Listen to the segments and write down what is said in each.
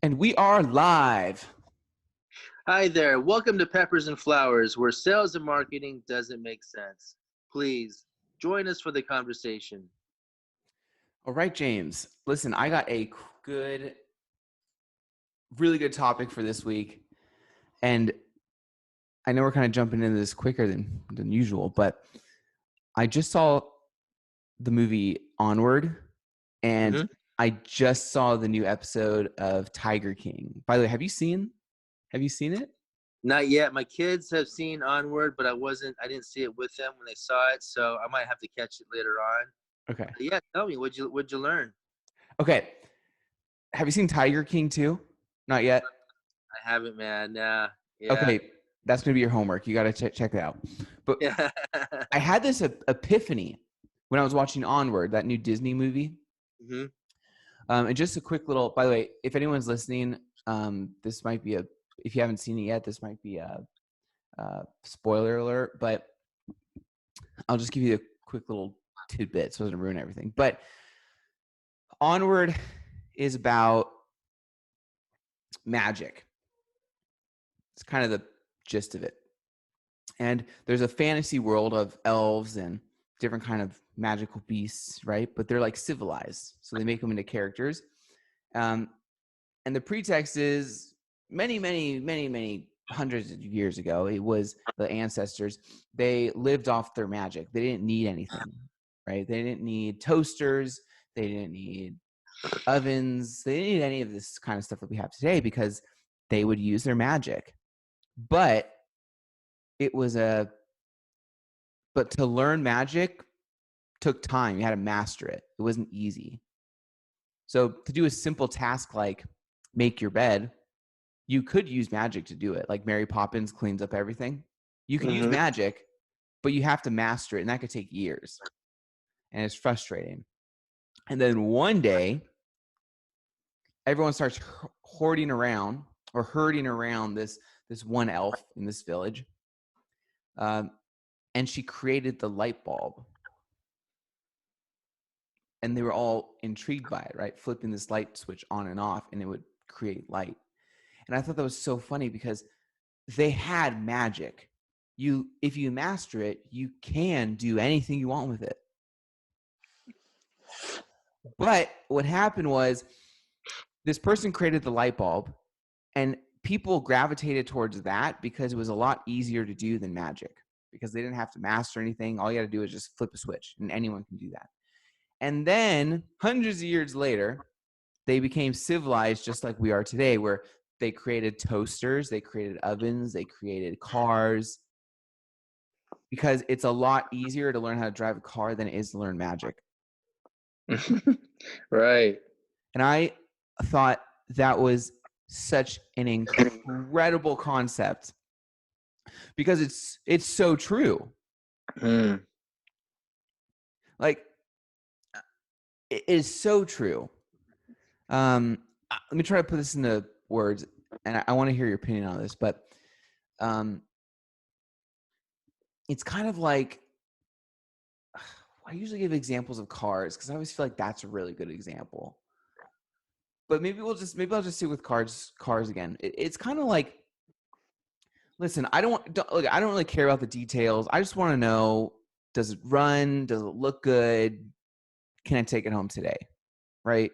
And we are live. Hi there. Welcome to Peppers and Flowers, where sales and marketing doesn't make sense. Please join us for the conversation. All right, James. Listen, I got a good, really good topic for this week. And I know we're kind of jumping into this quicker than usual, but I just saw the movie Onward, and hmm I just saw the new episode of Tiger King. By the way, have you seen it? Not yet. My kids have seen Onward, but I didn't see it with them when they saw it, so I might have to catch it later on. Okay. Yeah, tell me, what'd you learn? Okay. Have you seen Tiger King too? Not yet? I haven't, man. Yeah. Okay. That's going to be your homework. You got to check it out. But Yeah. I had this epiphany when I was watching Onward, that new Disney movie. hmm And just a quick little, by the way, if anyone's listening, this might be if you haven't seen it yet, this might be a spoiler alert, but I'll just give you a quick little tidbit so it doesn't ruin everything. But Onward is about magic. It's kind of the gist of it. And there's a fantasy world of elves and different kind of magical beasts, right? But they're like civilized, so they make them into characters. Um, and the pretext is many hundreds of years ago, it was the ancestors. They lived off their magic. They didn't need anything, right? They didn't need toasters. They didn't need ovens. They didn't need any of this kind of stuff that we have today because they would use their magic. But it was but to learn magic took time. You had to master it. It wasn't easy. So to do a simple task like make your bed, you could use magic to do it. Like Mary Poppins cleans up everything. You can use hmm magic, but you have to master it, and that could take years. And it's frustrating. And then one day, everyone starts hoarding around or herding around this one elf in this village, um, and she created the light bulb. And they were all intrigued by it, right? Flipping this light switch on and off, and it would create light. And I thought that was so funny because they had magic. If you master it, you can do anything you want with it. But what happened was this person created the light bulb, and people gravitated towards that because it was a lot easier to do than magic, because they didn't have to master anything. All you got to do is just flip a switch, and anyone can do that. And then hundreds of years later, they became civilized just like we are today, where they created toasters, they created ovens, they created cars, because it's a lot easier to learn how to drive a car than it is to learn magic. Right. And I thought that was such an incredible concept because it's so true. Mm. Like, it is so true. Let me try to put this into words, and I want to hear your opinion on this, but it's kind of like, I usually give examples of cars because I always feel like that's a really good example. But maybe I'll just stick with cars again. It's kind of like, listen, I don't really care about the details. I just want to know, does it run? Does it look good? Can I take it home today? Right?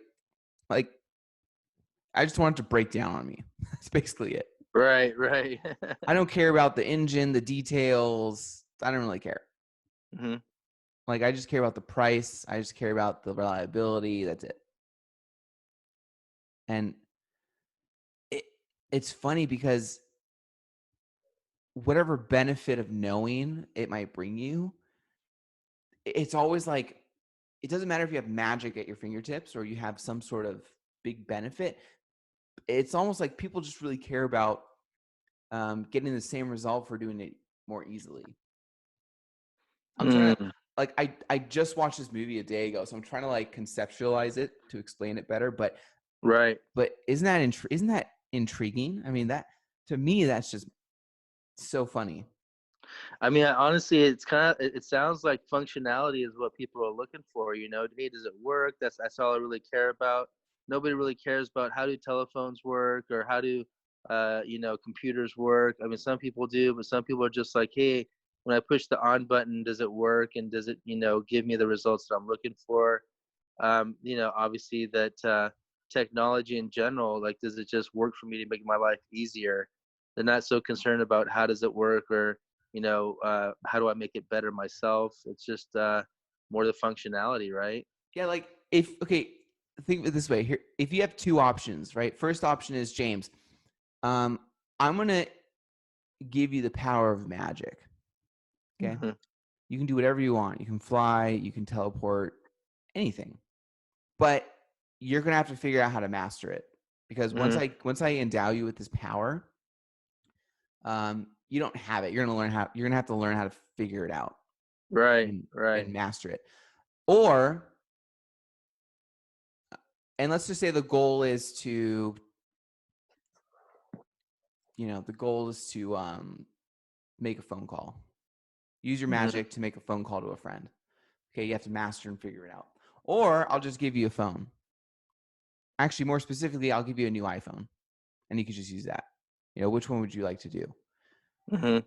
Like, I just want it to break down on me. That's basically it. Right. Right. I don't care about the engine, the details. I don't really care. hmm Like, I just care about the price. I just care about the reliability. That's it. And it, it's funny because whatever benefit of knowing it might bring you, it's always like, it doesn't matter if you have magic at your fingertips or you have some sort of big benefit. It's almost like people just really care about getting the same result for doing it more easily. I'm trying to, Mm. like, I just watched this movie a day ago, so I'm trying to like conceptualize it to explain it better. Right. But isn't that intriguing? I mean, that, to me, that's just so funny. I mean, honestly, it sounds like functionality is what people are looking for. Hey, does it work? That's all I really care about. nobody really cares about how do telephones work or how do computers work. I mean, some people do, but some people are just like, hey, when I push the on button, does it work, and does it give me the results that I'm looking for? Obviously that technology in general, like, does it just work for me to make my life easier? They're not so concerned about how does it work, or how do I make it better myself. It's just more the functionality, right? Yeah, like if okay, think of it this way. Here, if you have two options, right? First option is James. Um, I'm gonna give you the power of magic. Okay. Hmm. You can do whatever you want. You can fly, you can teleport, anything. But you're gonna have to figure out how to master it. Because once Hmm. I endow you with this power, you don't have it. You're gonna have to learn how to figure it out Right, and right. and master it. Or and let's just say the goal is to, make a phone call. Use your Hmm. magic to make a phone call to a friend. Okay, you have to master and figure it out. Or I'll just give you a phone. Actually, more specifically, I'll give you a new iPhone and you can just use that. Which one would you like to do? Hmm.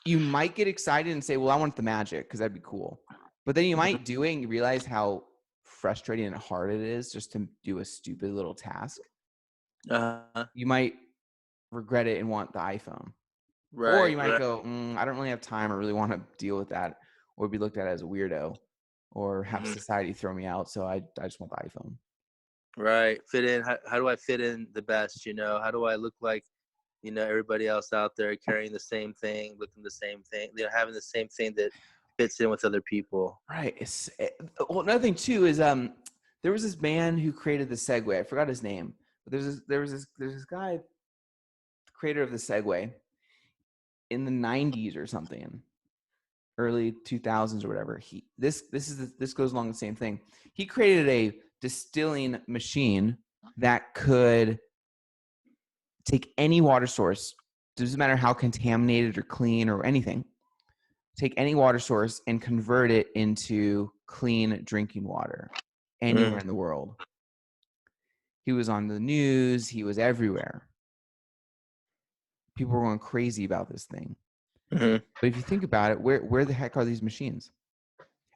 You might get excited and say, well, I want the magic because that'd be cool. But then you might do it and you realize how frustrating and hard it is just to do a stupid little task. Uh, You might regret it and want the iPhone. Or right, you might right. go, I don't really have time or really want to deal with that, or be looked at as a weirdo, or have Hmm. society throw me out. So I just want the iPhone. Right. Fit in. How do I fit in the best? How do I look like everybody else out there, carrying the same thing, looking the same thing, having the same thing that fits in with other people. Right. Well, another thing too is there was this man who created the Segway. I forgot his name, but there's this guy, the creator of the Segway, in the 90s or something, early 2000s or whatever. This goes along the same thing. He created a distilling machine that could take any water source, doesn't matter how contaminated or clean or anything, take any water source and convert it into clean drinking water anywhere in the world. He was on the news, he was everywhere. People were going crazy about this thing. Mm-hmm. But if you think about it, where the heck are these machines?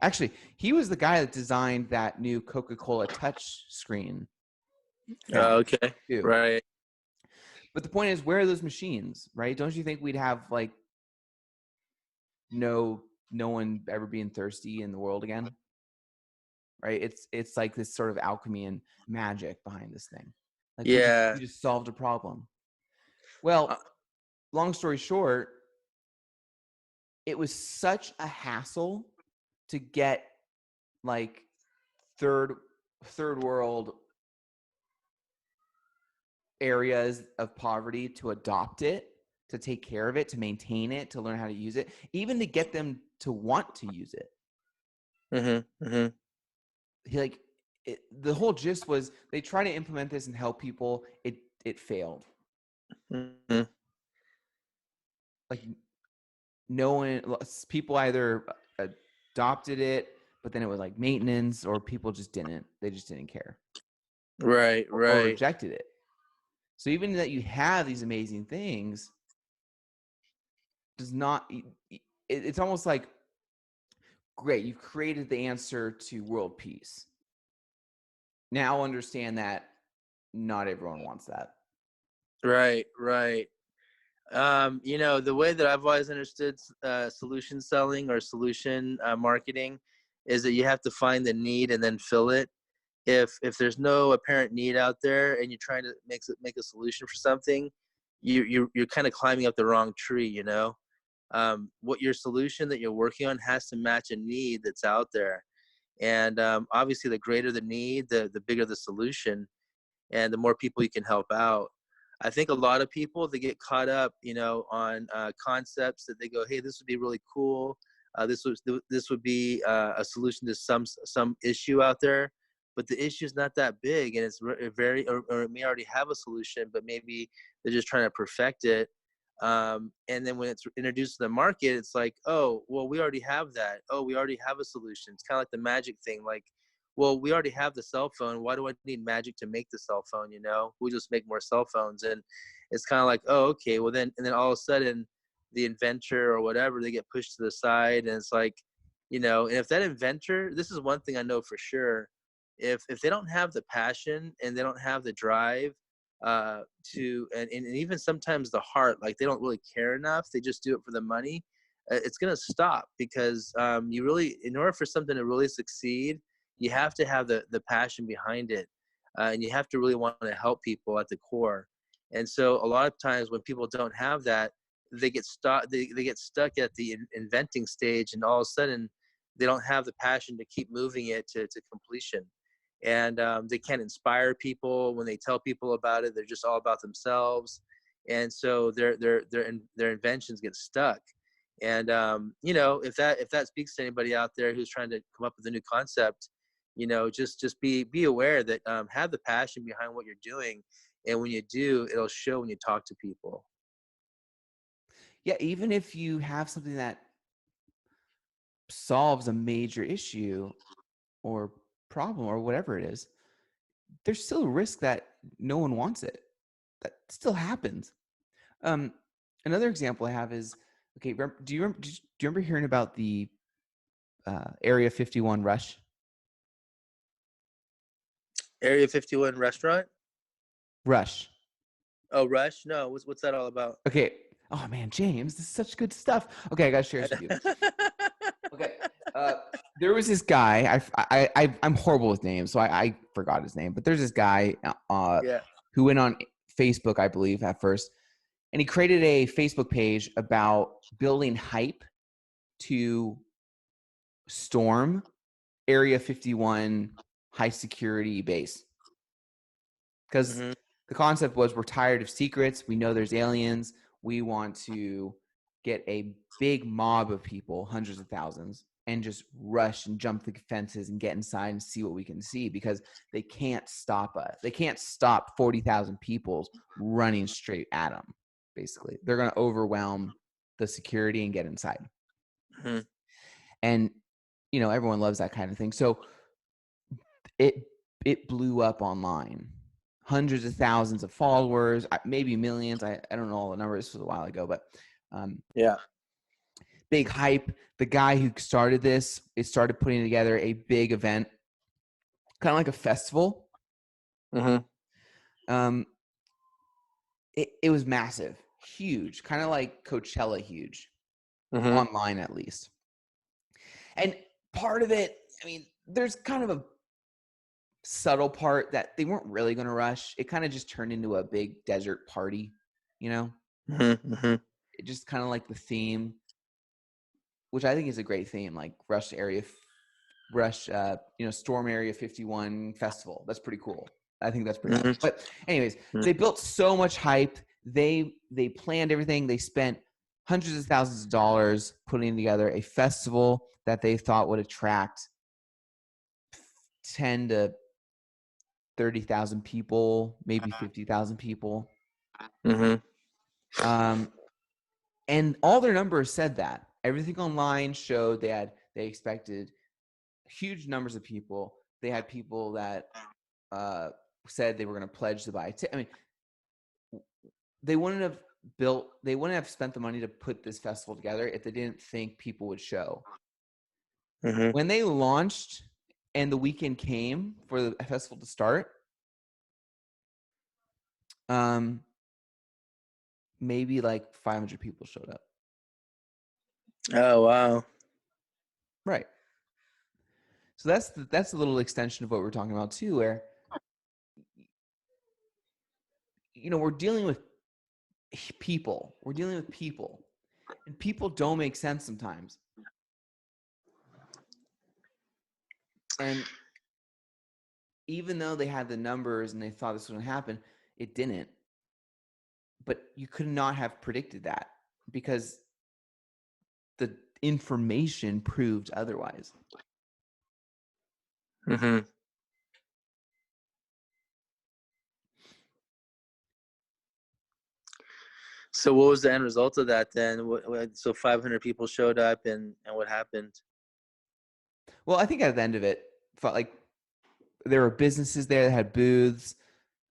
Actually, he was the guy that designed that new Coca-Cola touch screen font Okay. too. Right. But the point is, where are those machines, right? Don't you think we'd have like no one ever being thirsty in the world again? Right? It's like this sort of alchemy and magic behind this thing. Like Yeah. we just solved a problem. Uh, Well, long story short, it was such a hassle to get like third world areas of poverty to adopt it, to take care of it, to maintain it, to learn how to use it, even to get them to want to use it. mm-hmm. Mm-hmm. The whole gist was they try to implement this and help people. It failed. Mm-hmm. Like no one, people either adopted it, but then it was like maintenance, or people just didn't. They just didn't care, Right. or Right. rejected it. So even that you have these amazing things does not. It's almost like, great, you've created the answer to world peace. Now understand that not everyone wants that. Right. Right. The way that I've always understood solution selling or solution marketing is that you have to find the need and then fill it. If there's no apparent need out there and you're trying to make a solution for something, you're kind of climbing up the wrong tree. What your solution that you're working on has to match a need that's out there. And obviously, the greater the need, the bigger the solution, and the more people you can help out. I think a lot of people, they get caught up, on concepts that they go, "Hey, this would be really cool. This would be a solution to some issue out there." But the issue is not that big, and it's very, or it may already have a solution, but maybe they're just trying to perfect it. And then when it's introduced to the market, it's like, oh, well, we already have that. Oh, we already have a solution. It's kind of like the magic thing. Like, well, we already have the cell phone. Why do I need magic to make the cell phone? You know, we'll just make more cell phones. And it's kind of like, oh, okay, well then, and then all of a sudden, the inventor or whatever, they get pushed to the side, and it's like, you know, and if that inventor, this is one thing I know for sure, if they don't have the passion and they don't have the drive to, and even sometimes the heart, like they don't really care enough, they just do it for the money, it's going to stop. Because you really, in order for something to really succeed, you have to have the passion behind it, and you have to really want to help people at the core. And so a lot of times when people don't have that, they get stuck, they get stuck at the inventing stage, and all of a sudden they don't have the passion to keep moving it to completion. And they can't inspire people. When they tell people about it, they're just all about themselves, and so their inventions get stuck. And you know, if that speaks to anybody out there who's trying to come up with a new concept, you know, just be aware that have the passion behind what you're doing, and when you do, it'll show when you talk to people. Yeah, even if you have something that solves a major issue or problem or whatever it is, there's still a risk that no one wants it. That still happens. Um, Another example I have is, okay, do you remember hearing about the Area 51 rush? Area 51 restaurant? Rush. Oh, Rush? No, what's that all about? Okay. Oh man, James, this is such good stuff. Okay, I gotta share this with you. Okay. Uh, there was this guy. I'm horrible with names, so I forgot his name. But there's this guy Yeah. who went on Facebook, I believe, at first, and he created a Facebook page about building hype to storm Area 51 high security base. Because Mhm. the concept was, we're tired of secrets. We know there's aliens. We want to get a big mob of people, hundreds of thousands, and just rush and jump the fences and get inside and see what we can see, because they can't stop us. They can't stop 40,000 people running straight at them, basically. They're going to overwhelm the security and get inside. Mhm. And, you know, everyone loves that kind of thing. So it blew up online. Hundreds of thousands of followers, maybe millions. I don't know all the numbers. This was a while ago, but Yeah. big hype. The guy who started this, it started putting together a big event, kind of like a festival. Mhm. Um, it was massive, huge, kind of like Coachella huge, Mhm. online at least. And part of it, I mean, there's kind of a subtle part that they weren't really going to rush. It kind of just turned into a big desert party, you know? Mhm. Mhm. It just kind of like the theme, which I think is a great theme, like Storm Area 51 Festival. That's pretty cool. I think that's pretty Mhm. cool. But anyways, Mhm. they built so much hype. They planned everything. They spent hundreds of thousands of dollars putting together a festival that they thought would attract 10 to 30,000 people, maybe 50,000 people. Mhm. Um, and all their numbers said that. Everything online showed they expected huge numbers of people. They had people that said they were going to pledge to buy. I mean, they wouldn't have spent the money to put this festival together if they didn't think people would show. Mhm. When they launched and the weekend came for the festival to start, um, maybe like 500 people showed up. Oh, wow. Right. So that's a little extension of what we're talking about too, where, you know, we're dealing with people. We're dealing with people, and people don't make sense sometimes. And even though they had the numbers and they thought this was going to happen, it didn't. But you could not have predicted that, because the information proved otherwise. Mhm. So what was the end result of that then? So 500 people showed up, and what happened? Well, I think at the end of it, like there were businesses there that had booths.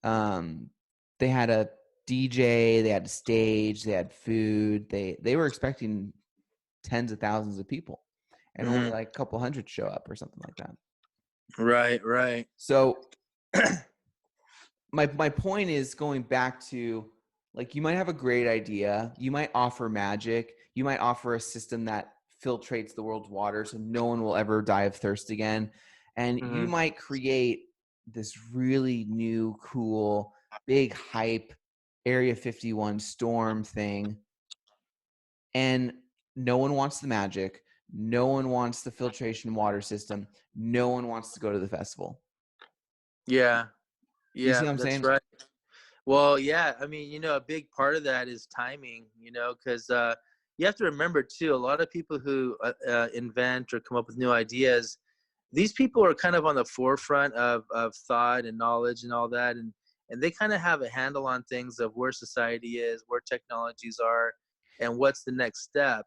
They had a DJ, they had a stage, they had food. They were expecting tens of thousands of people, and only Hmm. like a couple hundred show up or something like that. Right, right. So my point is going back to, like, you might have a great idea, you might offer magic, you might offer a system that filtrates the world's water so no one will ever die of thirst again, and you Hmm. might create this really new cool big hype Area 51 storm thing, and no one wants the magic, no one wants the filtration water system, no one wants to go to the festival. Yeah, Do you see yeah, what I'm that's saying? right. Well, yeah, I mean, a big part of that is timing, because you have to remember too, a lot of people who invent or come up with new ideas, these people are kind of on the forefront of thought and knowledge and all that. And they kind of have a handle on things of where society is, where technologies are, and what's the next step.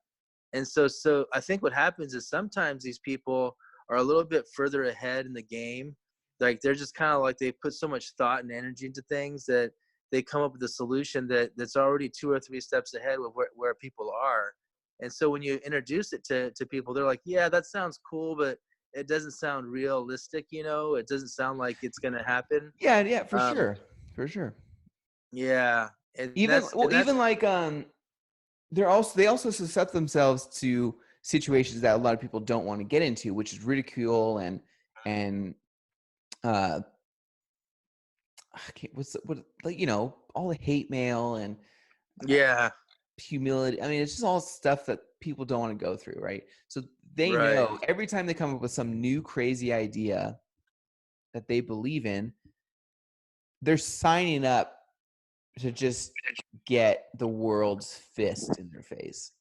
And so I think what happens is sometimes these people are a little bit further ahead in the game. Like they're just kind of like they put so much thought and energy into things that they come up with a solution that's already 2 or 3 steps ahead of where people are. And so when you introduce it to people, they're like, yeah, that sounds cool, but it doesn't sound realistic. It doesn't sound like it's going to happen. Yeah, yeah, for um sure. For sure. yeah, and Even that's well, and that's even like they also set themselves to situations that a lot of people don't want to get into, which is ridicule and uh I can't, what like all the hate mail and yeah, humility. I mean, it's just all stuff that people don't want to go through, right? So they right. know every time they come up with some new crazy idea that they believe in, they're signing up to just get the world's fist in their face,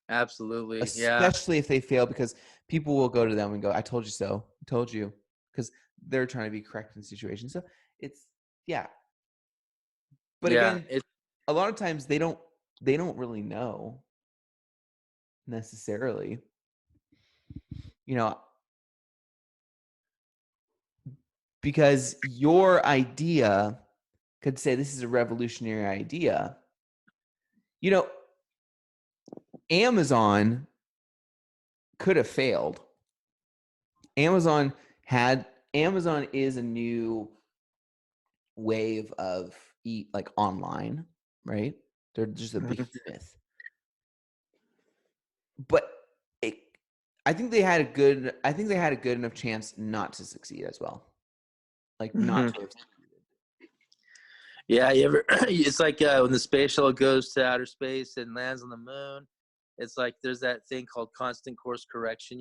Absolutely. Yeah. especially if they fail, because people will go to them and go, I told you so. I told you, because they're trying to be correct in the situation. So it's, yeah. But Yeah. again, a lot of times they don't really know necessarily, you know, because your idea could say this is a revolutionary idea. You know, Amazon could have failed. Amazon Amazon is a new wave of like online, right? They're just a Mhm. behemoth. But it, I think they had a good enough chance not to succeed as well. Like not Mhm. to have. Yeah, you ever it's like when the space shuttle goes to outer space and lands on the moon, it's like there's that thing called constant course correction.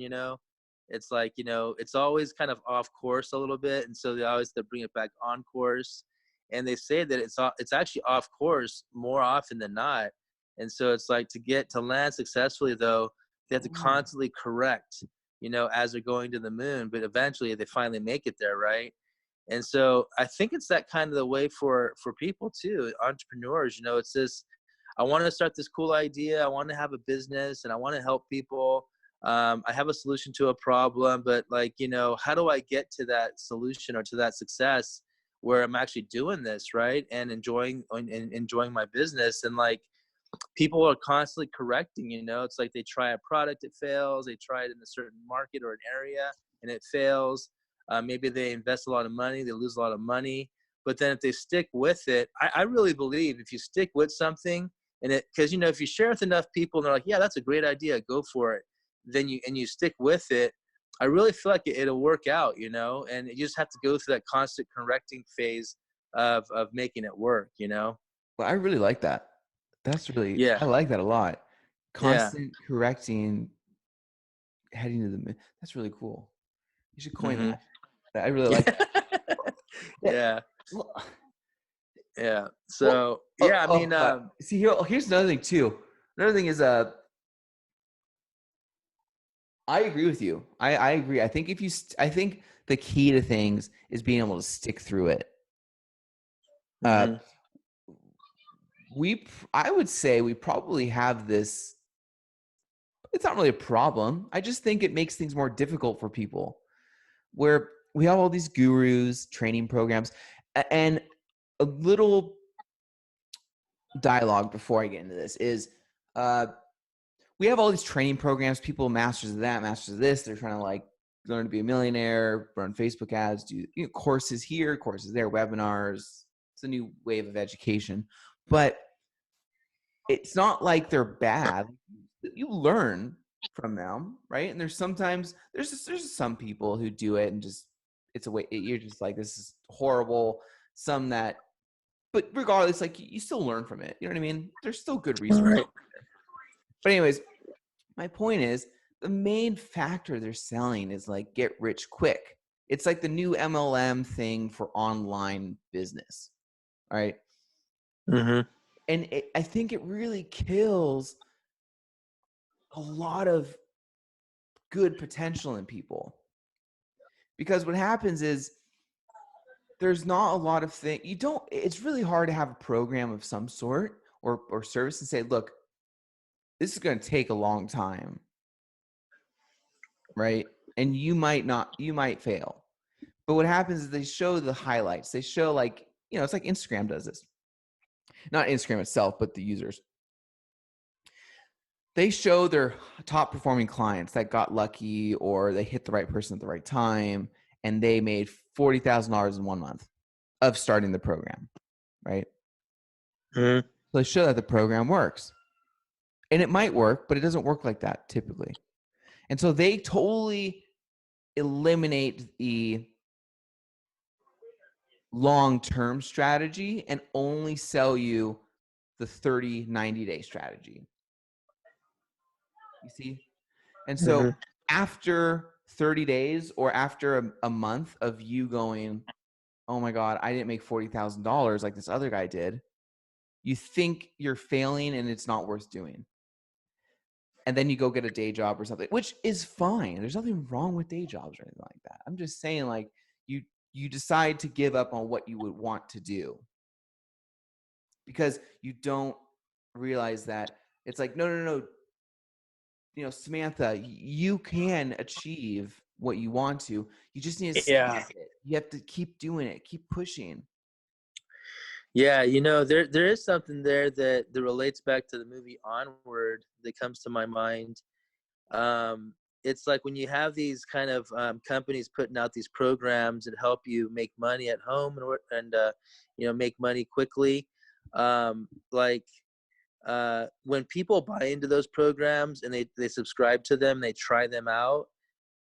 It's like, it's always kind of off course a little bit, and so they always have to bring it back on course. And they say that it's actually off course more often than not. And so it's like to land successfully though, they have to Oh. constantly correct, as they're going to the moon, but eventually they finally make it there, right? And so I think it's that kind of the way for people too, entrepreneurs. It's this: I want to start this cool idea, I want to have a business, and I want to help people. I have a solution to a problem, but like, how do I get to that solution or to that success where I'm actually doing this right and enjoying my business? And like, people are constantly correcting. It's like they try a product, it fails, they try it in a certain market or an area and it fails. Maybe they invest a lot of money, they lose a lot of money, but then if they stick with it, I really believe if you stick with something, and it because if you share with enough people and they're like, yeah, that's a great idea, go for it, then you stick with it, I really feel like it'll work out. And you just have to go through that constant correcting phase of making it work. Well, I really like that. Yeah, I like that a lot. yeah. Constant correcting, heading to the moon. That's really cool. You should coin Hmm. that. I really like Yeah. that. Yeah. Yeah. Well, Yeah. well, So yeah, I mean, see here's another thing too. Another thing is I agree with you. I agree. I think I think the key to things is being able to stick through it. Uh, mhm. I would say we probably have this. It's not really a problem. I just think it makes things more difficult for people. Where we have all these gurus, training programs, and a little dialogue before I get into this is uh, we have all these training programs, people masters of that, masters of this. They're trying to like learn to be a millionaire, run Facebook ads, do courses here, courses there, webinars. It's a new wave of education, but it's not like they're bad. You learn from them, right? And there's sometimes there's some people who do it and just it's a way you're just like this is horrible. Some that, but regardless, like you still learn from it. You know what I mean? There's still good resources. Right. But anyways, my point is the main factor they're selling is like get rich quick. It's like the new MLM thing for online business. All right. Mm-hmm. And I think it really kills a lot of good potential in people. Because what happens is there's not a lot of things you don't it's really hard to have a program of some sort or service and say, look, this is going to take a long time, right? And you might fail. But what happens is they show the highlights. They show like, it's like Instagram does this. Not Instagram itself, but the users. They show their top performing clients that got lucky or they hit the right person at the right time and they made $40,000 in 1 month of starting the program, right? Mm-hmm. So they show that the program works. And it might work, but it doesn't work like that typically. And so they totally eliminate the long-term strategy and only sell you the 30, 90-day strategy. You see? And so Mm-hmm. after 30 days or after a month of you going, oh my God, I didn't make $40,000 like this other guy did, you think you're failing and it's not worth doing. And then you go get a day job or something, which is fine. There's nothing wrong with day jobs or anything like that. I'm just saying, like, you decide to give up on what you would want to do because you don't realize that it's like, no. Samantha, you can achieve what you want to. You just need to stick Yeah. with it. You have to keep doing it, keep pushing. Yeah, there is something there that relates back to the movie Onward that comes to my mind. Um, it's like when you have these kind of companies putting out these programs that help you make money at home and make money quickly. Like when people buy into those programs and they subscribe to them, they try them out.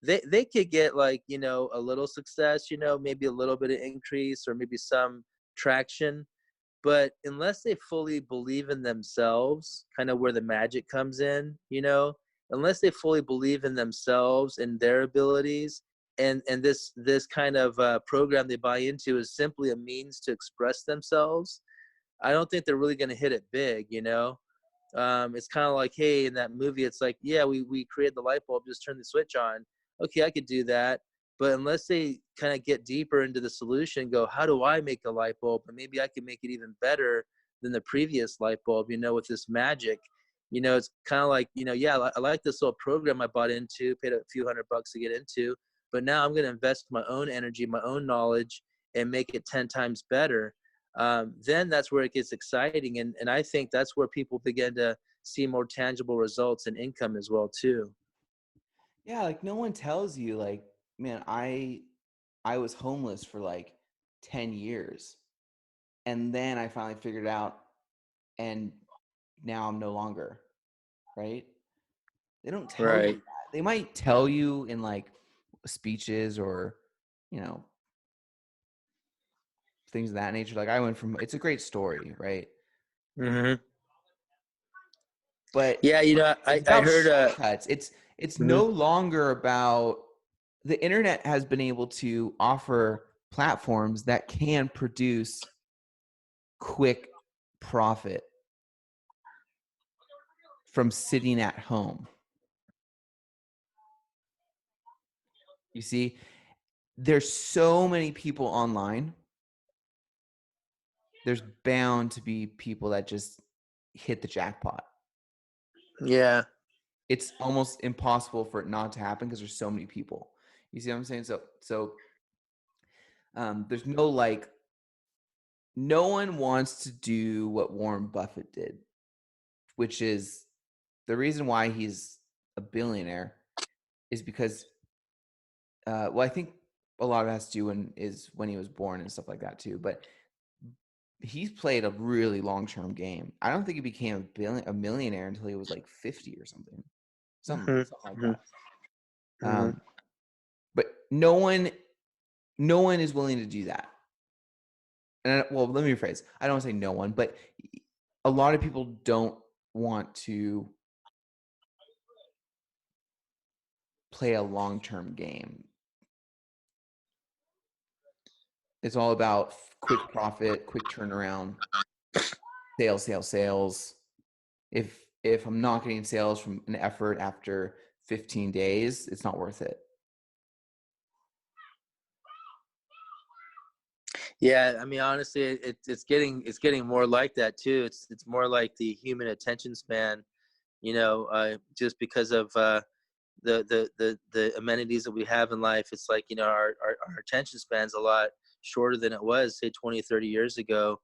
They could get like a little success, maybe a little bit of increase or maybe some traction, but unless they fully believe in themselves, kind of where the magic comes in, unless they fully believe in themselves and their abilities, and this kind of program they buy into is simply a means to express themselves, I don't think they're really going to hit it big. It's kind of like, hey, in that movie, it's like, yeah, we created the light bulb, just turn the switch on. Okay, I could do that. But unless they kind of get deeper into the solution, go, how do I make a light bulb? And maybe I can make it even better than the previous light bulb, with this magic. It's kind of like, yeah, I like this little program I bought into, paid a few $100 to get into, but now I'm going to invest my own energy, my own knowledge, and make it 10 times better. Then that's where it gets exciting. And I think that's where people begin to see more tangible results and income as well, too. Yeah, like no one tells you, like, man, I was homeless for like 10 years. And then I finally figured it out and now I'm no longer, right? They don't tell you Right. that. They might tell you in like speeches or, you know, things of that nature. Like I went from it's a great story, right? Hmm. But Yeah, it's I about heard. shortcuts. It's Mhm. no longer about the internet has been able to offer platforms that can produce quick profit from sitting at home. You see, there's so many people online. There's bound to be people that just hit the jackpot. Yeah. It's almost impossible for it not to happen because there's so many people. You see what I'm saying? So There's no like, no one wants to do what Warren Buffett did, which is the reason why he's a billionaire is because, well, I think a lot of it has to do when he was born and stuff like that too. But he's played a really long-term game. I don't think he became a millionaire until he was like 50 or something, Mhm, something like mhm, that. mhm. But no one is willing to do that. And well, let me rephrase. I don't want to say no one, but a lot of people don't want to play a long-term game. It's all about quick profit, quick turnaround, sales, sales, sales. If I'm not getting sales from an effort after 15 days, it's not worth it. Yeah, I mean, honestly, it's getting more like that too. It's more like the human attention span, just because of the amenities that we have in life. It's like, our attention span's a lot shorter than it was, say, 20, 30 years ago.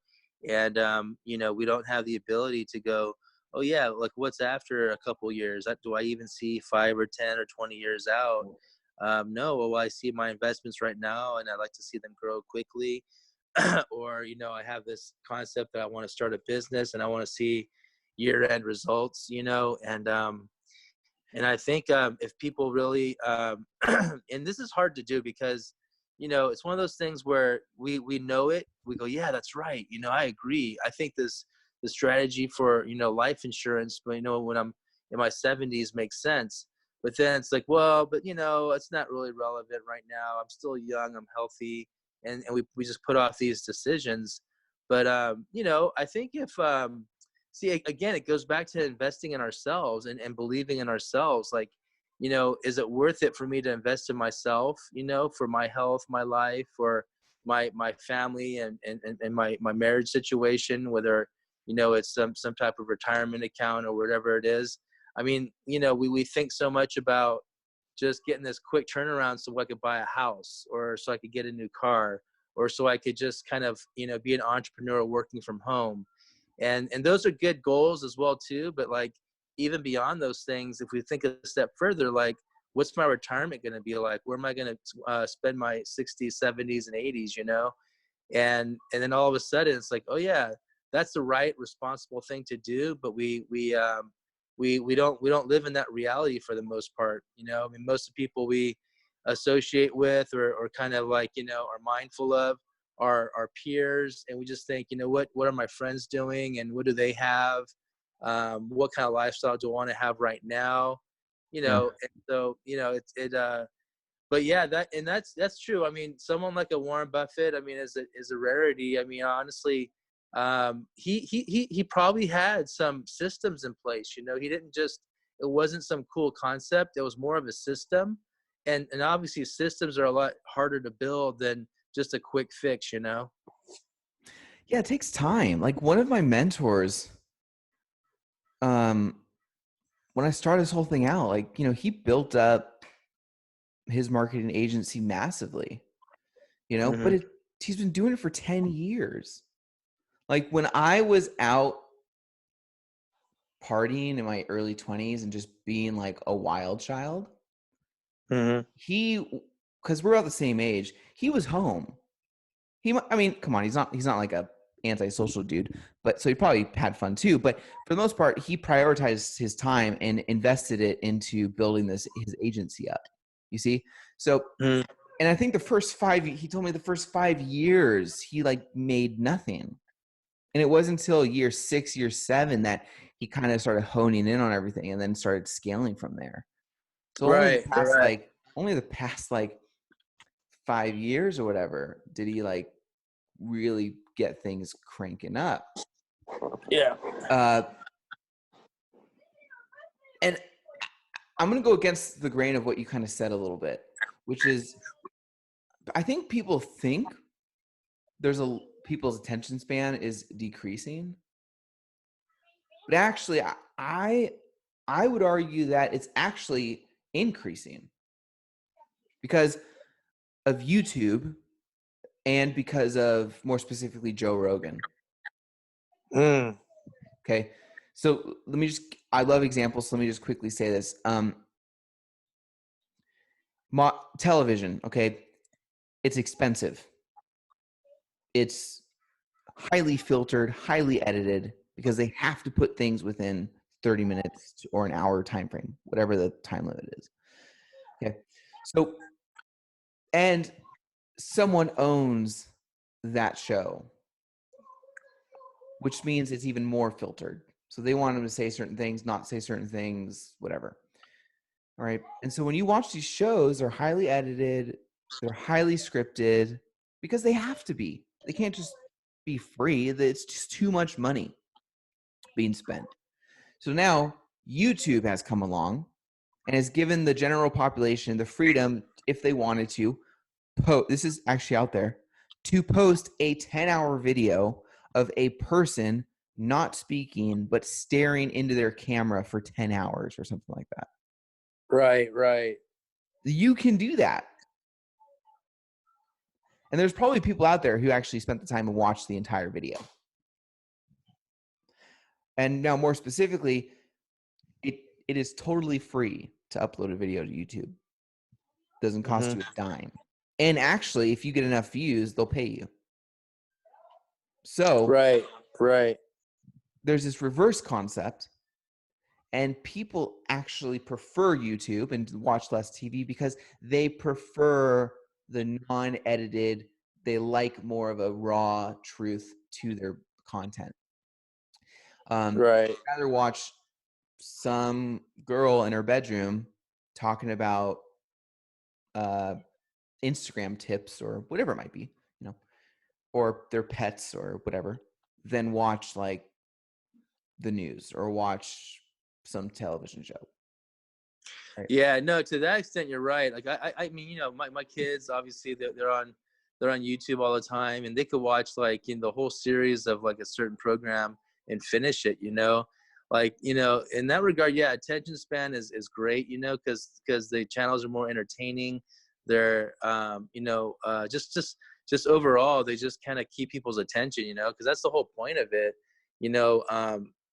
And we don't have the ability to go, oh yeah, like what's after a couple years? Do I even see 5 or 10 or 20 years out? No. Well, I see my investments right now and I like to see them grow quickly. Or I have this concept that I want to start a business and I want to see year end results, and I think, if people really, and this is hard to do because, it's one of those things where we know it. We go, yeah, that's right. I agree. I think the strategy for life insurance, but when I'm in my 70s makes sense. But then it's like, well, but it's not really relevant right now. I'm still young. I'm healthy, and we just put off these decisions. But I think if see, again, it goes back to investing in ourselves and believing in ourselves. Like, is it worth it for me to invest in myself, for my health, my life, or my family and my marriage situation, whether, it's some type of retirement account or whatever it is. I mean, we think so much about just getting this quick turnaround so I could buy a house or so I could get a new car or so I could just kind of, be an entrepreneur working from home. And those are good goals as well too, but like even beyond those things, if we think a step further, like what's my retirement going to be like? Where am I going to spend my 60s, 70s and 80s, and then all of a sudden it's like, oh yeah, that's the right responsible thing to do, but we don't live in that reality for the most part. I mean, most of the people we associate with or kind of like, are mindful of our peers, and we just think, what are my friends doing and what do they have, what kind of lifestyle do I want to have right now, Yeah. and so but yeah, that's true. I mean, someone like a Warren Buffett, I mean, is a rarity. I mean, honestly, he probably had some systems in place. He didn't just, it wasn't some cool concept. It was more of a system, and obviously systems are a lot harder to build than just a quick fix. Yeah, it takes time. Like one of my mentors, um, when I started this whole thing out, like, he built up his marketing agency massively, but Hmm. he's been doing it for 10 years. Like when I was out partying in my early 20s and just being like a wild child, Hmm. because we're about the same age, he was home. I mean, come on, he's not like a antisocial dude, but so he probably had fun too. But for the most part, he prioritized his time and invested it into building his agency up. You see, so Hmm. and I think he told me the first 5 years he like made nothing, and it wasn't until year 6, year 7 that he kind of started honing in on everything and then started scaling from there. So Right, right. only the past like 5 years or whatever did he like really get things cranking up. Yeah. Uh, and I'm going to go against the grain of what you kind of said a little bit, which is I think people think people's attention span is decreasing, but actually I would argue that it's actually increasing because of YouTube and because of, more specifically, Joe Rogan. Mm. Okay. So I love examples. So let me just quickly say this. Television, okay, it's expensive. It's highly filtered, highly edited, because they have to put things within 30 minutes or an hour time frame, whatever the time limit is. Okay. So, and someone owns that show, which means it's even more filtered. So they want them to say certain things, not say certain things, whatever. All right. And so when you watch these shows, they're highly edited, they're highly scripted, because they have to be. They can't just be free. It's just too much money being spent. So now YouTube has come along and has given the general population the freedom, if they wanted to, this is actually out there, to post a 10-hour video of a person not speaking but staring into their camera for 10 hours or something like that. Right, right. You can do that. And there's probably people out there who actually spent the time and watched the entire video. And now, more specifically, it is totally free to upload a video to YouTube. Doesn't cost you a dime. And actually, if you get enough views, they'll pay you. So Right, right. there's this reverse concept, and people actually prefer YouTube and watch less TV because they prefer the non-edited. They like more of a raw truth to their content. Right. I'd rather watch some girl in her bedroom talking about Instagram tips or whatever it might be, or their pets or whatever, than watch like the news or watch some television show. Right. Yeah, no, to that extent, you're right. Like, I mean, my kids, obviously, they're on YouTube all the time, and they could watch like in the whole series of like a certain program and finish it. Like, in that regard, yeah, attention span is great. Because the channels are more entertaining. They're, just overall, they just kind of keep people's attention. Because that's the whole point of it. You know,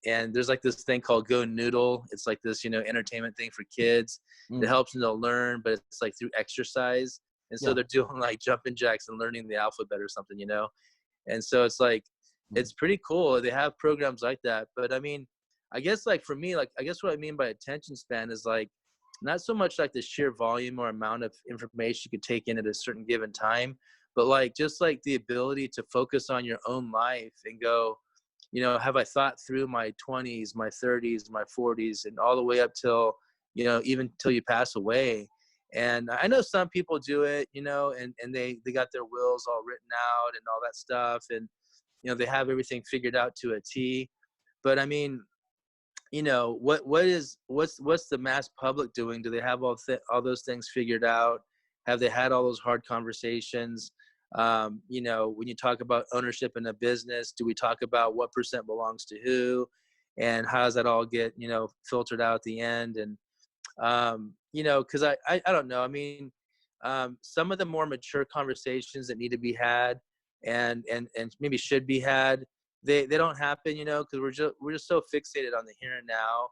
and there's like this thing called Go Noodle. It's like this, entertainment thing for kids. It helps them to learn, but it's like through exercise. And so they're doing like jumping jacks and learning the alphabet or something, And so it's like, it's pretty cool. They have programs like that. But I mean, I guess like for me, like, I guess what I mean by attention span is like, not so much like the sheer volume or amount of information you could take in at a certain given time, but like, just like the ability to focus on your own life and go, have I thought through my 20s, my 30s, my 40s, and all the way up till, even till you pass away. And I know some people do it, and they got their wills all written out and all that stuff. And, they have everything figured out to a T. But I mean, what's the mass public doing? Do they have all those things figured out? Have they had all those hard conversations? When you talk about ownership in a business, do we talk about what percent belongs to who, and how does that all get filtered out at the end? And because I don't know. I mean, some of the more mature conversations that need to be had and maybe should be had, they don't happen, because we're just so fixated on the here and now.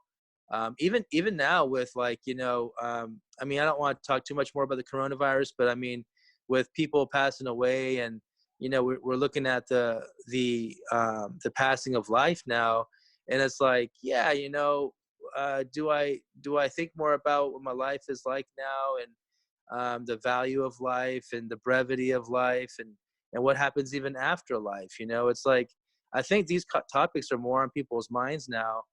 Even now with like, I mean, I don't want to talk too much more about the coronavirus, but I mean, with people passing away and, we're looking at the passing of life now. And it's like, yeah, do I think more about what my life is like now, and the value of life and the brevity of life, and what happens even after life? It's like, I think these topics are more on people's minds now.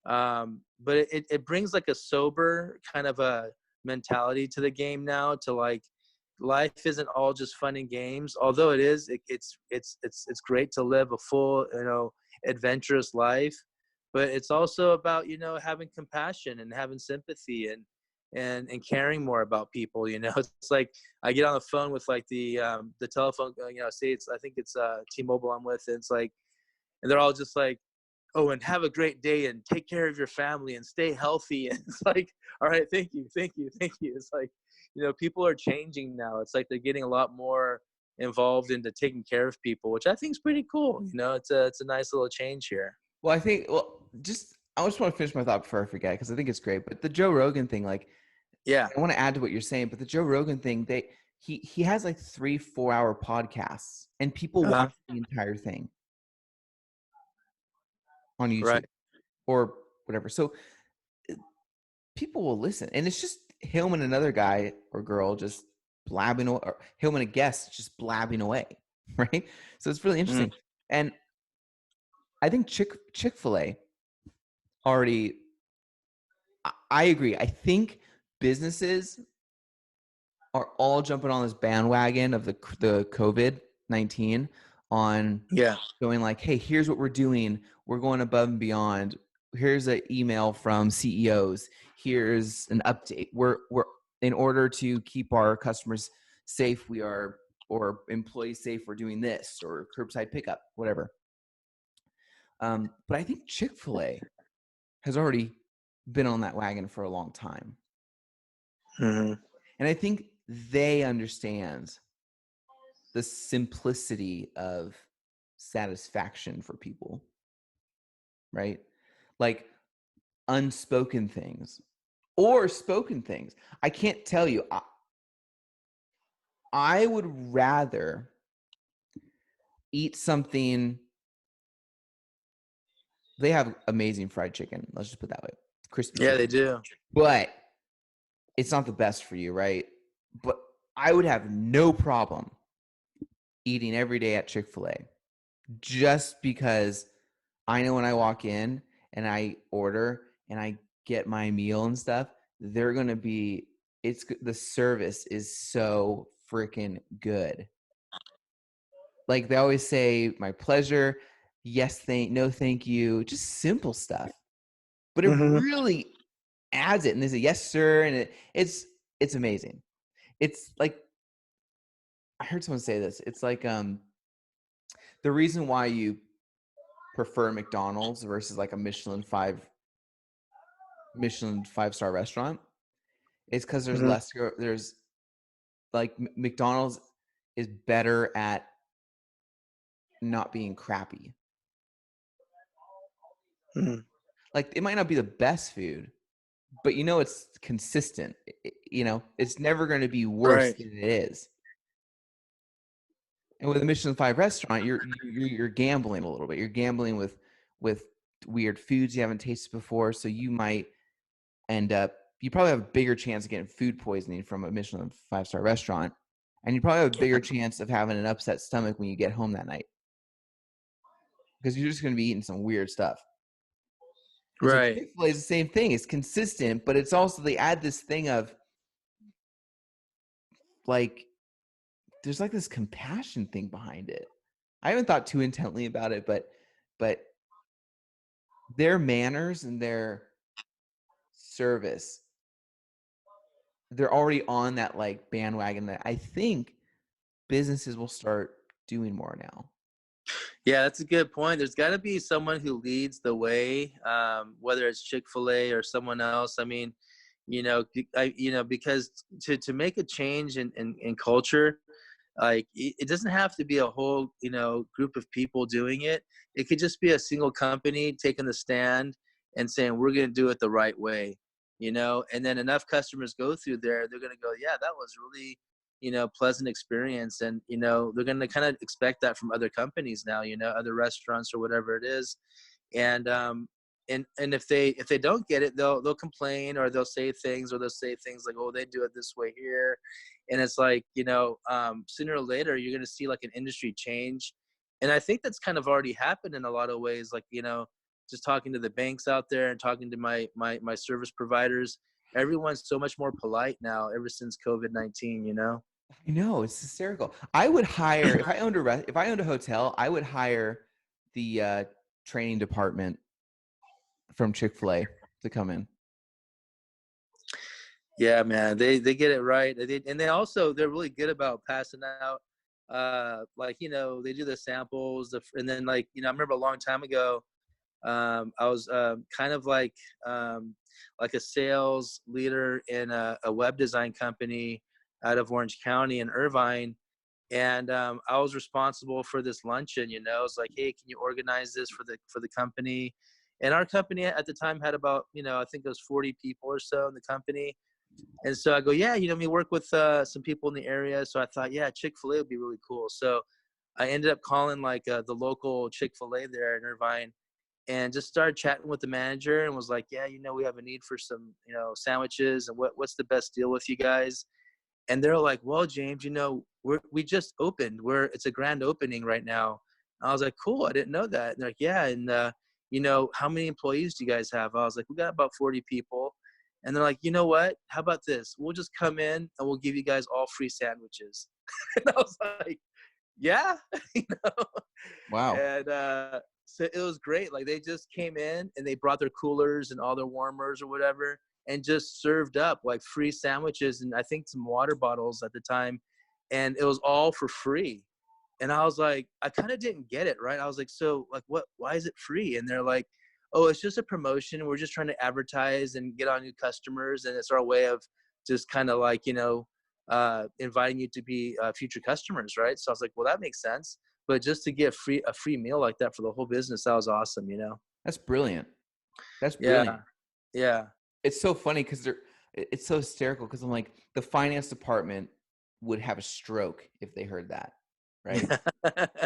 But it brings like a sober kind of a mentality to the game now, to like, life isn't all just fun and games, although it's great to live a full, adventurous life. But it's also about, having compassion and having sympathy and caring more about people. It's like, I get on the phone with like the telephone, say I think it's T-Mobile I'm with, and it's like, and they're all just like, oh, and have a great day and take care of your family and stay healthy. And it's like, all right, thank you. It's like, people are changing now. It's like they're getting a lot more involved into taking care of people, which I think is pretty cool. You know, it's a nice little change here. Well, I think, I just want to finish my thought before I forget, because I think it's great. But the Joe Rogan thing, like, Yeah. I want to add to what you're saying, but the Joe Rogan thing, he has like 3-4 hour podcasts, and people Uh-huh. watch the entire thing on YouTube Right. or whatever. So people will listen, and it's just him and another guy or girl just blabbing away, or him and a guest just blabbing away, right? So it's really Mm. interesting. And I think Chick-fil-A already, I agree. I think businesses are all jumping on this bandwagon of the COVID-19 on Yeah. going like, hey, here's what we're doing. We're going above and beyond. Here's an email from CEOs. Here's an update. We're in order to keep our customers safe, or employees safe, we're doing this, or curbside pickup, whatever. But I think Chick-fil-A has already been on that wagon for a long time. Mm-hmm. And I think they understand the simplicity of satisfaction for people, right? Like unspoken things or spoken things. I can't tell you. I would rather eat something. They have amazing fried chicken. Let's just put it that way. Crispy Yeah, they chicken. do. But it's not the best for you, right? But I would have no problem eating every day at Chick-fil-A, just because I know when I walk in and I order and I get my meal and stuff, they're going to be, the service is so freaking good. Like they always say, my pleasure, yes, no, thank you, just simple stuff. But it Mm-hmm. really adds it. And they say, yes, sir. And it's amazing. It's like, I heard someone say this. It's like the reason why you prefer McDonald's versus like a Michelin 5-star restaurant is because Mm-hmm. there's like McDonald's is better at not being crappy. Mm-hmm. Like it might not be the best food, but it's consistent. It's never going to be worse Right. than it is. And with a Michelin 5 restaurant, you're gambling a little bit. You're gambling with weird foods you haven't tasted before, so you might you probably have a bigger chance of getting food poisoning from a Michelin 5-star restaurant, and you probably have a bigger chance of having an upset stomach when you get home that night, because you're just going to be eating some weird stuff. And so Right. Chick-fil-A is the same thing. It's consistent, but it's also, they add this thing of like, there's like this compassion thing behind it. I haven't thought too intently about it, but their manners and their service, they're already on that like bandwagon that I think businesses will start doing more now. Yeah, that's a good point. There's got to be someone who leads the way, whether it's Chick-fil-A or someone else. I mean, because to make a change in culture, like it doesn't have to be a whole group of people doing it. It could just be a single company taking the stand and saying we're going to do it the right way, and then enough customers go through there, they're going to go, yeah, that was really pleasant experience, and they're going to kind of expect that from other companies now, other restaurants or whatever it is. And if they don't get it, they'll complain, or they'll say things like, oh, they do it this way here. And it's like, sooner or later you're going to see like an industry change. And I think that's kind of already happened in a lot of ways, like just talking to the banks out there and talking to my service providers. Everyone's so much more polite now ever since COVID-19. I know, it's hysterical. I would hire, if I owned a hotel, I would hire the training department from Chick-fil-A to come in. Yeah, man, they get it right. And they're really good about passing out, like they do the samples, and then I remember a long time ago, I was kind of like a sales leader in a web design company out of Orange County in Irvine, And I was responsible for this luncheon. I was like, hey, can you organize this for the company? And our company at the time had about, I think it was 40 people or so in the company. And so I go, yeah, we work with some people in the area. So I thought, yeah, Chick-fil-A would be really cool. So I ended up calling like the local Chick-fil-A there in Irvine, and just started chatting with the manager and was like, yeah, we have a need for some, sandwiches, and what's the best deal with you guys? And they're like, well, James, we just opened. It's a grand opening right now. I was like, cool, I didn't know that. And they're like, yeah, and how many employees do you guys have? I was like, we got about 40 people. And they're like, you know what? How about this? We'll just come in and we'll give you guys all free sandwiches. And I was like, yeah, you know. Wow. And so it was great. Like, they just came in and they brought their coolers and all their warmers or whatever, and just served up like free sandwiches and I think some water bottles at the time, and it was all for free. And I was like, I kind of didn't get it, right? I was like, so like, why is it free? And they're like, oh, it's just a promotion. We're just trying to advertise and get on new customers, and it's our way of just kind of like, inviting you to be future customers, right? So I was like, well, that makes sense. But just to get a free meal like that for the whole business, that was awesome. That's brilliant. That's brilliant. Yeah, yeah. It's so funny because it's so hysterical because I'm like, the finance department would have a stroke if they heard that, right? The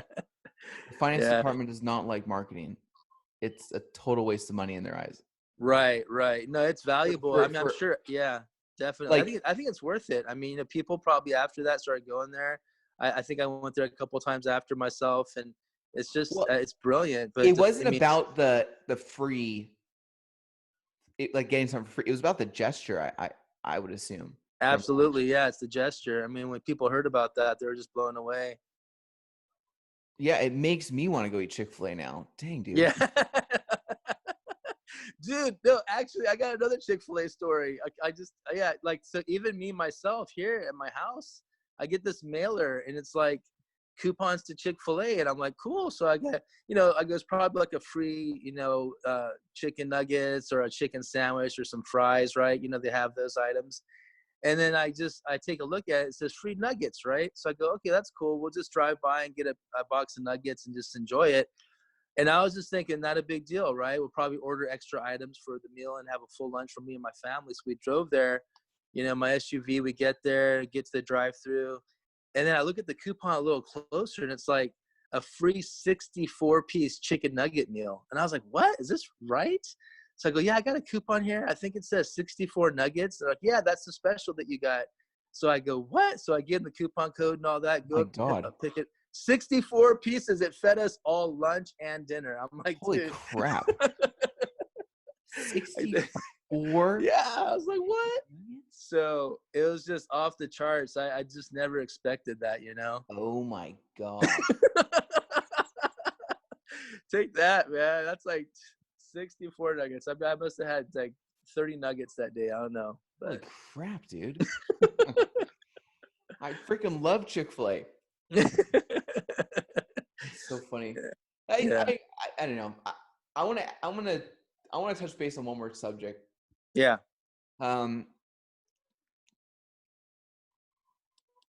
finance Yeah. department does not like marketing. It's a total waste of money in their eyes. Right, right. No, it's valuable. I mean, I'm For sure. Yeah, definitely. like, I think it's worth it. I mean, people probably after that started going there. I think I went there a couple times after myself, and it's just well, it's brilliant. But it I wasn't mean, about the free, like getting something free. It was about the gesture. I would assume from absolutely, yeah, it's the gesture. I mean, when people heard about that, they were just blown away. yeah, it makes me want to go eat Chick-fil-A now. Dang, dude. Yeah. Dude, no, actually, I got another Chick-fil-A story. I just, yeah, like, so even me, myself, here at my house, I get this mailer and it's like coupons to Chick-fil-A. And I'm like, cool. So I get, I go, it's probably like a free, chicken nuggets or a chicken sandwich or some fries, right? They have those items. And then I take a look at it. It says free nuggets, right? So I go, okay, that's cool. We'll just drive by and get a box of nuggets and just enjoy it. And I was just thinking, not a big deal, right? We'll probably order extra items for the meal and have a full lunch for me and my family. So we drove there, my SUV, we get there, get to the drive-through. And then I look at the coupon a little closer and it's like a free 64-piece chicken nugget meal. And I was like, what? Is this right? So I go, yeah, I got a coupon here. I think it says 64 nuggets. They're like, yeah, that's the special that you got. So I go, what? So I give them the coupon code and all that. Oh Go my God. pick it. 64 pieces. It fed us all lunch and dinner. I'm like, Holy dude. crap. 64? Yeah, I was like, what? So it was just off the charts. I just never expected that. Oh my God. Take that, man. That's like 64 nuggets. I mean, I must have had like 30 nuggets that day. I don't know. Holy But crap, dude. I freaking love Chick-fil-A. It's so funny. I yeah. I I don't know. I want to touch base on one more subject. Yeah. Um,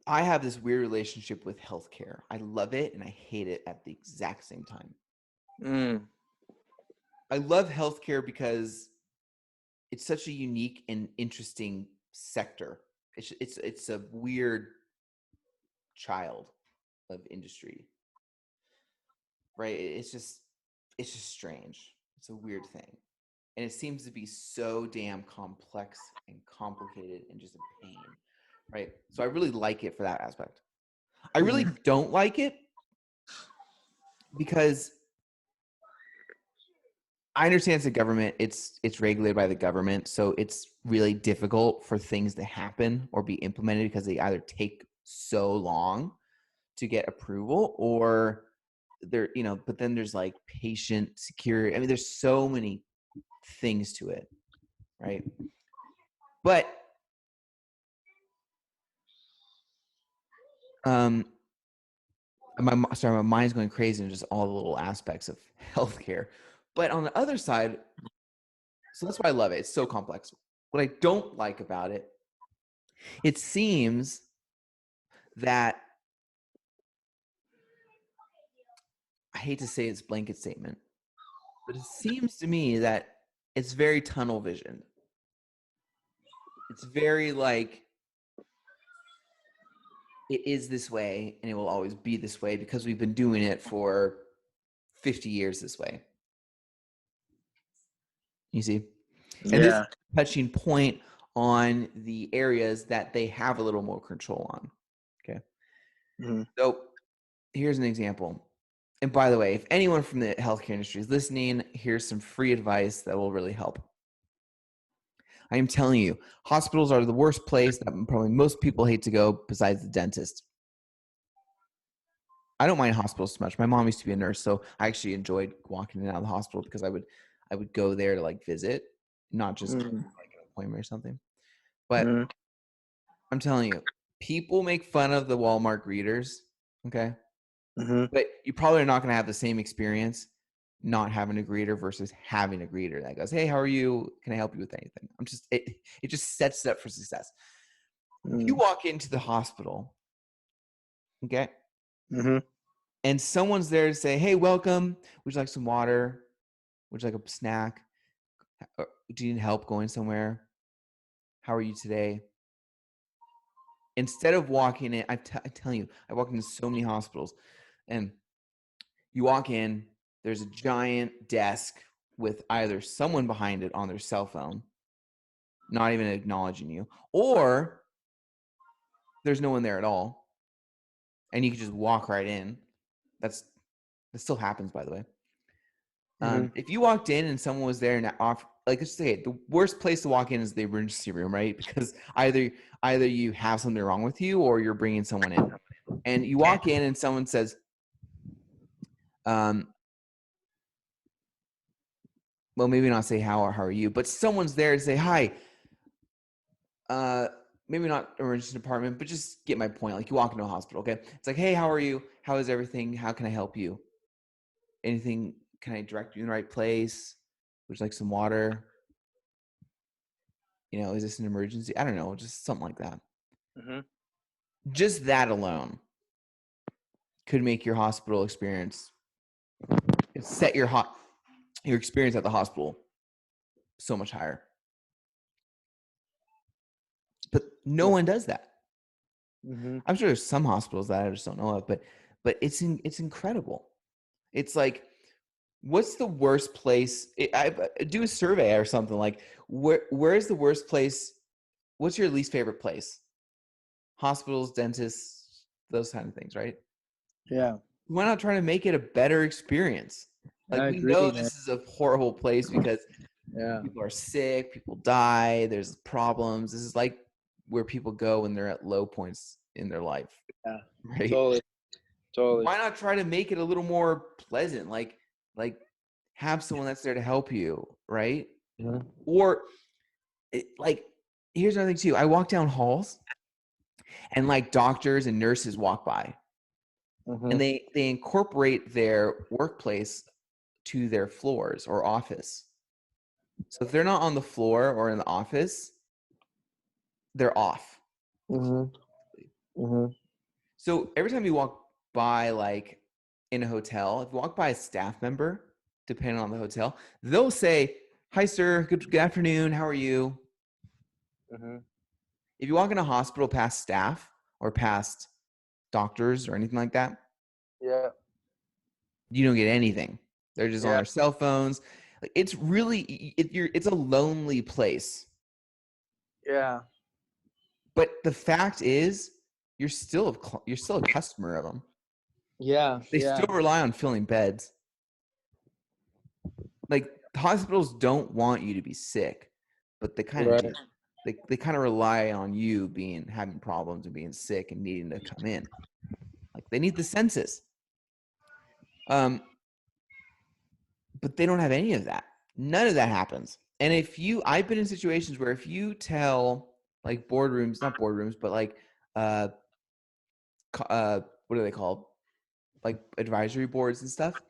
I have this weird relationship with healthcare. I love it and I hate it at the exact same time. Mm. I love healthcare because it's such a unique and interesting sector. It's a weird child of industry, right? It's just strange. It's a weird thing. And it seems to be so damn complex and complicated and just a pain, right? So I really like it for that aspect. I really Mm. don't like it because I understand it's a government. It's regulated by the government, so it's really difficult for things to happen or be implemented because they either take so long to get approval or there, but then there's like patient security. I mean, there's so many things to it, right? But my mind's going crazy in just all the little aspects of healthcare. But on the other side, so that's why I love it. It's so complex. What I don't like about it, it seems that hate to say it's blanket statement, but it seems to me that it's very tunnel visioned. It's very like it is this way and it will always be this way because we've been doing it for 50 years this way. You see? And this is Yeah. a touching point on the areas that they have a little more control on. Okay. Mm-hmm. So here's an example. And by the way, if anyone from the healthcare industry is listening, here's some free advice that will really help. I am telling you, hospitals are the worst place that probably most people hate to go besides the dentist. I don't mind hospitals so much. My mom used to be a nurse, so I actually enjoyed walking in and out of the hospital because I would go there to like visit, not just like an appointment or something. But Mm-hmm. I'm telling you, people make fun of the Walmart greeters, okay? Mm-hmm. But you probably are not going to have the same experience not having a greeter versus having a greeter that goes, "Hey, how are you? Can I help you with anything?" It just sets it up for success. If you walk into the hospital, okay, Mm-hmm. and someone's there to say, "Hey, welcome. Would you like some water? Would you like a snack? Do you need help going somewhere? How are you today?" Instead of walking in, I'm telling you, I walk into so many hospitals, and you walk in, there's a giant desk with either someone behind it on their cell phone, not even acknowledging you, or there's no one there at all, and you can just walk right in. That still happens, by the way. Mm-hmm. If you walked in and someone was there and off, like let's say the worst place to walk in is the emergency room, right? Because either you have something wrong with you or you're bringing someone in, and you walk in and someone says, well, maybe not say how are you, but someone's there to say hi. Maybe not emergency department, but just get my point. Like you walk into a hospital, okay? It's like, hey, how are you? How is everything? How can I help you? Anything? Can I direct you in the right place? Would you like some water? Is this an emergency? I don't know, just something like that. Mm-hmm. Just that alone could make your hospital experience, set your experience at the hospital so much higher. But no one does that. Mm-hmm. I'm sure there's some hospitals that I just don't know of, but it's incredible. It's like, what's the worst place? I do a survey or something like, where is the worst place? What's your least favorite place? Hospitals, dentists, those kind of things, right? Yeah. Why not try to make it a better experience? Like I we agree, know man. this is a horrible place because Yeah. people are sick, people die, there's problems. This is like where people go when they're at low points in their life, Yeah. right? Totally. Totally. Why not try to make it a little more pleasant? Like have someone that's there to help you, right? Mm-hmm. Or like, here's another thing too. I walk down halls and like doctors and nurses walk by Mm-hmm. and they incorporate their workplace to their floors or office. So if they're not on the floor or in the office, they're off. Mm-hmm. Mm-hmm. So every time you walk by, like in a hotel, if you walk by a staff member, depending on the hotel, they'll say, "Hi, sir. Good afternoon. How are you?" Mm-hmm. If you walk in a hospital past staff or past doctors or anything like that, Yeah. you don't get anything. They're just on Yeah. their cell phones. It's really it's a lonely place. Yeah. But the fact is, you're still a customer of them. Yeah. They Yeah. still rely on filling beds. Like hospitals don't want you to be sick, but they kind of Right. do. They kind of rely on you having problems and being sick and needing to come in. Like they need the census. But they don't have any of that. None of that happens. And I've been in situations where if you tell like boardrooms, not boardrooms, but like uh what are they called? Like advisory boards and stuff.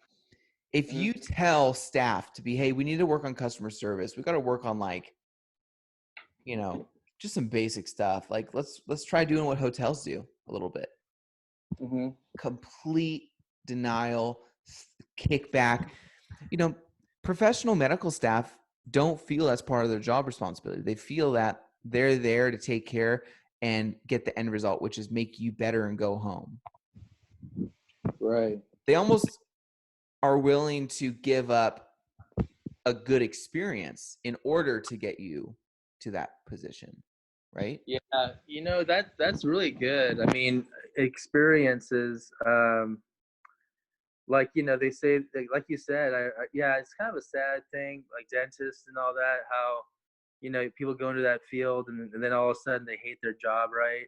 If Mm-hmm. you tell staff to be, hey, we need to work on customer service. We got to work on like, just some basic stuff. Like let's try doing what hotels do a little bit. Mm-hmm. Complete denial, kickback. You know, professional medical staff don't feel that's part of their job responsibility. They feel that they're there to take care and get the end result, which is make you better and go home. Right. They almost are willing to give up a good experience in order to get you to that position, right? Yeah, that's really good. I mean, experiences, like they say, like you said, yeah, it's kind of a sad thing, like dentists and all that. How people go into that field and then all of a sudden they hate their job, right?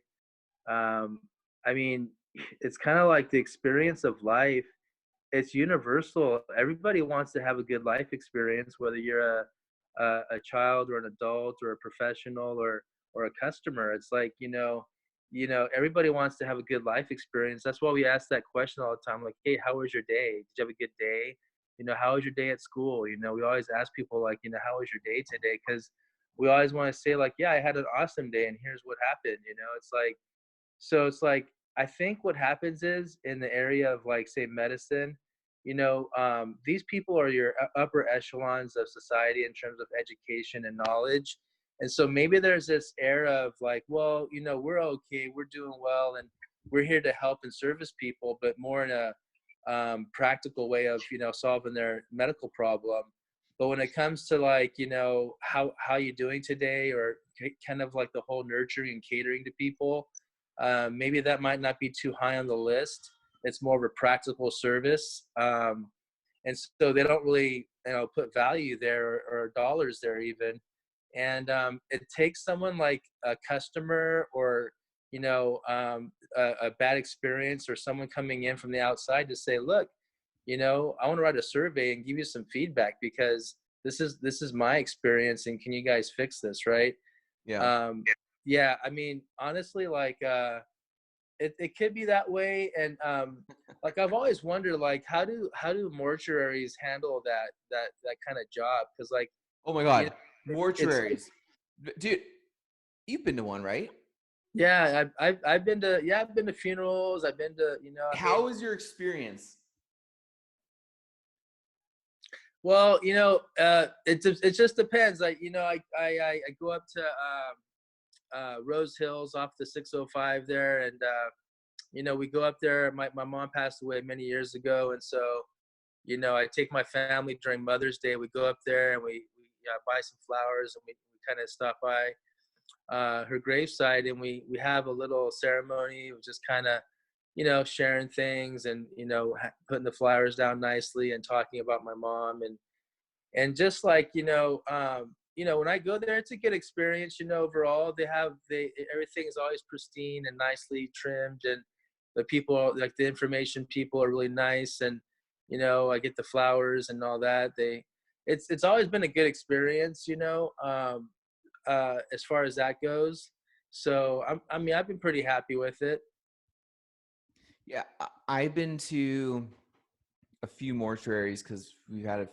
I mean, it's kind of like the experience of life. It's universal. Everybody wants to have a good life experience, whether you're a child or an adult or a professional or a customer. It's like everybody wants to have a good life experience. That's why we ask that question all the time, like, hey, how was your day? Did you have a good day? How was your day at school? We always ask people, like, how was your day today? Because we always want to say, like, yeah, I had an awesome day and here's what happened. It's like, so it's like, I think what happens is in the area of, like, say, medicine, these people are your upper echelons of society in terms of education and knowledge. And so maybe there's this era of like, well, we're okay, we're doing well, and we're here to help and service people, but more in a practical way of, solving their medical problem. But when it comes to, like, how you doing today, or kind of like the whole nurturing and catering to people, maybe that might not be too high on the list. It's more of a practical service, and so they don't really put value there, or dollars there even. And it takes someone like a customer, or a bad experience, or someone coming in from the outside to say, look, I want to write a survey and give you some feedback, because this is my experience, and can you guys fix this, right? Yeah. Yeah, I mean, honestly, like, it could be that way. And like, I've always wondered, like, how do mortuaries handle that kind of job? Because, like, Oh my you know, God. it's like, Mortuaries. Dude, you've been to one, right? yeah, I've been to, yeah, I've been to funerals. I've been to, I mean, How was your experience? well, it just depends. Like, I go up to Rose Hills off the 605 there, and we go up there. My mom passed away many years ago, and so I take my family during Mother's Day. We go up there and we buy some flowers, and we kind of stop by her graveside, and we have a little ceremony of just kind of sharing things, and putting the flowers down nicely and talking about my mom, and just like when I go there, it's a good experience. Overall, they everything is always pristine and nicely trimmed, and the people, like the information people, are really nice, and I get the flowers and all that. It's always been a good experience, as far as that goes. So I mean, I've been pretty happy with it. Yeah, I've been to a few mortuaries because we've had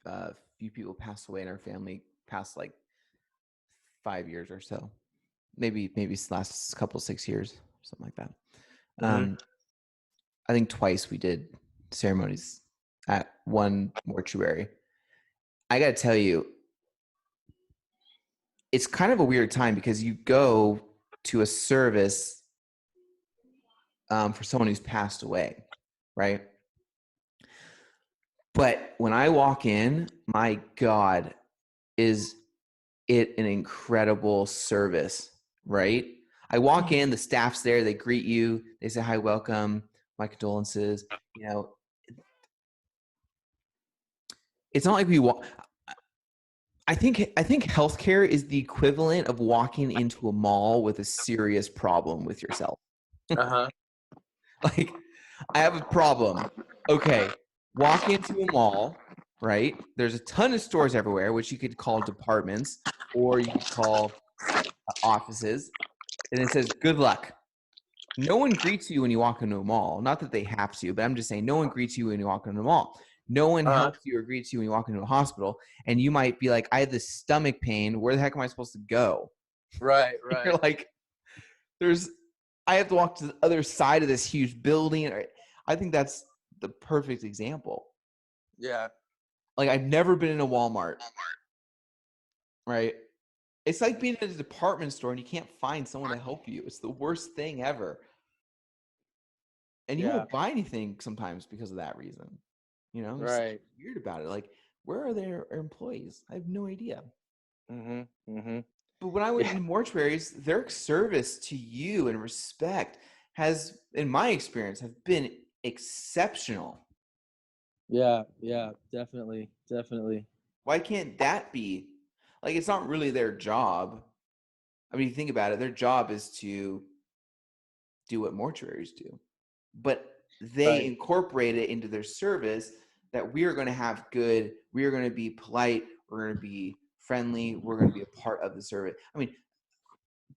a few people pass away in our family past like 5 years or so. Maybe last couple 6 years, something like that. Hmm. I think twice we did ceremonies at one mortuary. I got to tell you, it's kind of a weird time because you go to a service for someone who's passed away, right? But when I walk in, my God, is it an incredible service, right? I walk in, the staff's there, they greet you, they say hi, welcome, my condolences. It's not like we walk. I think healthcare is the equivalent of walking into a mall with a serious problem with yourself. Uh-huh. Like, I have a problem. Okay, walk into a mall, right? There's a ton of stores everywhere, which you could call departments or you could call offices. And it says, good luck. No one greets you when you walk into a mall. Not that they have to, but I'm just saying no one greets you when you walk into a mall. No one Uh-huh. helps you or greets you when you walk into a hospital. And you might be like, I have this stomach pain. Where the heck am I supposed to go? Right, You're right. like, I have to walk to the other side of this huge building. I think that's the perfect example. Yeah. Like, I've never been in a Walmart, right? It's like being in a department store and you can't find someone to help you. It's the worst thing ever. And you Yeah. won't buy anything sometimes because of that reason. You know, there's something Right. weird about it. Like, where are their employees? I have no idea. Mhm. Mhm. But when I went Yeah. into mortuaries, their service to you and respect has, in my experience, have been exceptional. Yeah. Yeah. Definitely. Definitely. Why can't that be? Like, it's not really their job. I mean, you think about it, their job is to do what mortuaries do. But they Right. incorporate it into their service that we are going to have good, we are going to be polite, we're going to be friendly, we're going to be a part of the service. I mean,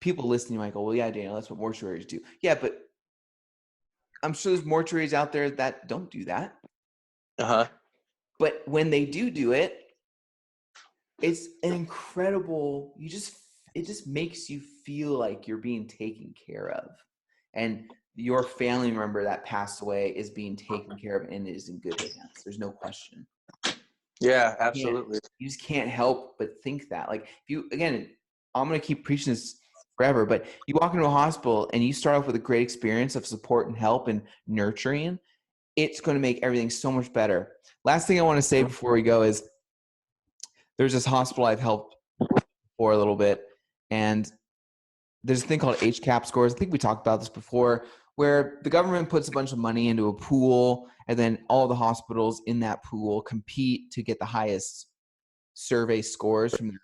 people listening might go, well, yeah, Daniel, that's what mortuaries do. Yeah, but I'm sure there's mortuaries out there that don't do that. Uh-huh. But when they do it, it's an incredible, it just makes you feel like you're being taken care of. And your family member that passed away is being taken care of and is in good hands. There's no question. Yeah, Can't, absolutely. you just can't help but think that. Like, if you, again, I'm going to keep preaching this forever, but you walk into a hospital and you start off with a great experience of support and help and nurturing, it's going to make everything so much better. Last thing I want to say before we go is there's this hospital I've helped for a little bit, and there's a thing called HCAP scores. I think we talked about this before, where the government puts a bunch of money into a pool, and then all the hospitals in that pool compete to get the highest survey scores from